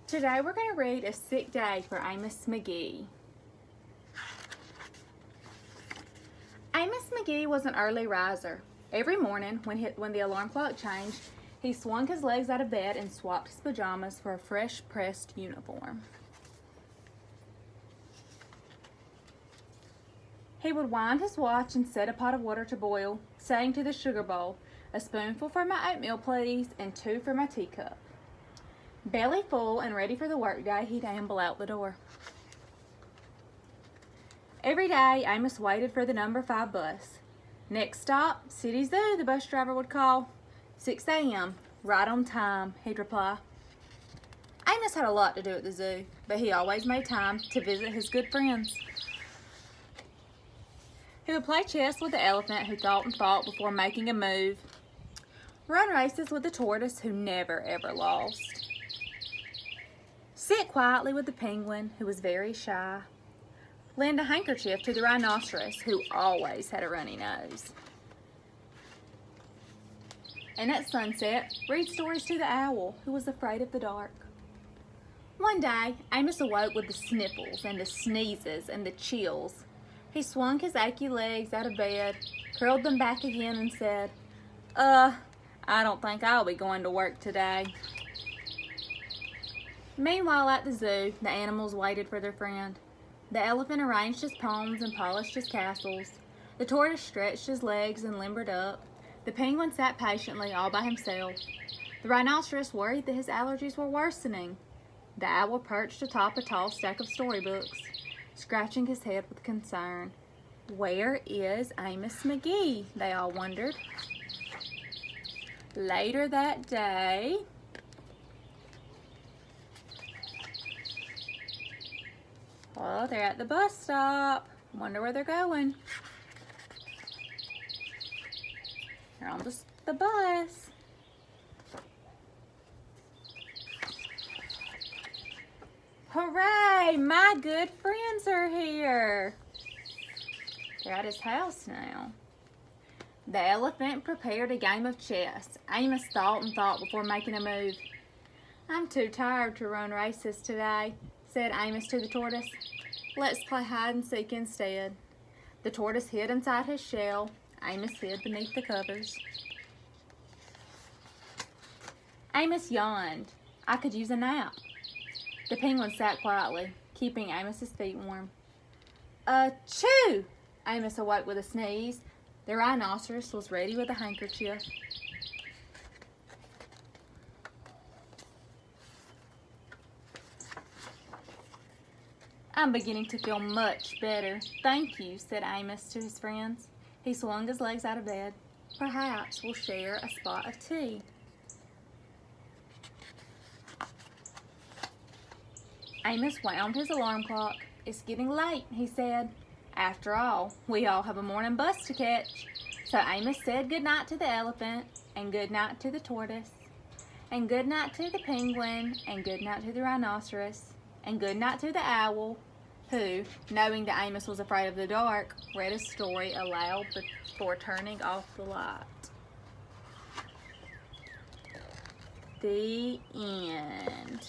Today we're going to read A Sick Day for Amos McGee. Amos McGee was an early riser. Every morning when the alarm clock changed, he swung his legs out of bed and swapped his pajamas for a fresh pressed uniform. He would wind his watch and set a pot of water to boil, saying to the sugar bowl, "A spoonful for my oatmeal, please, and 2 for my teacup." Belly full and ready for the workday, he'd amble out the door. Every day, Amos waited for the number 5 bus. "Next stop, City Zoo," the bus driver would call. 6 a.m., right on time, he'd reply. Amos had a lot to do at the zoo, but he always made time to visit his good friends. He would play chess with the elephant who thought and fought before making a move, run races with the tortoise who never ever lost, sit quietly with the penguin who was very shy, lend a handkerchief to the rhinoceros who always had a runny nose, and at sunset read stories to the owl who was afraid of the dark. One day Amos awoke with the sniffles and the sneezes and the chills. He swung his achy legs out of bed, curled them back again, and said, I don't think I'll be going to work today." Meanwhile at the zoo, the animals waited for their friend. The elephant arranged his poems and polished his castles. The tortoise stretched his legs and limbered up. The penguin sat patiently all by himself. The rhinoceros worried that his allergies were worsening. The owl perched atop a tall stack of storybooks, scratching his head with concern. Where is Amos McGee? They all wondered. Later that day, oh, they're at the bus stop. Wonder where they're going. They're on the bus. Hooray! My good friends are here. They're at his house now. The elephant prepared a game of chess. Amos thought and thought before making a move. "I'm too tired to run races today," said Amos to the tortoise. "Let's play hide and seek instead." The tortoise hid inside his shell. Amos hid beneath the covers. Amos yawned. "I could use a nap." The penguin sat quietly, keeping Amos's feet warm. Achoo! Amos awoke with a sneeze. The rhinoceros was ready with a handkerchief. "I'm beginning to feel much better, thank you," said Amos to his friends. He swung his legs out of bed. "Perhaps we'll share a spot of tea." Amos wound his alarm clock. "It's getting late," he said. After all, we all have a morning bus to catch. So Amos said goodnight to the elephant, and goodnight to the tortoise, and goodnight to the penguin, and goodnight to the rhinoceros, and goodnight to the owl, who, knowing that Amos was afraid of the dark, read a story aloud before turning off the light. The end.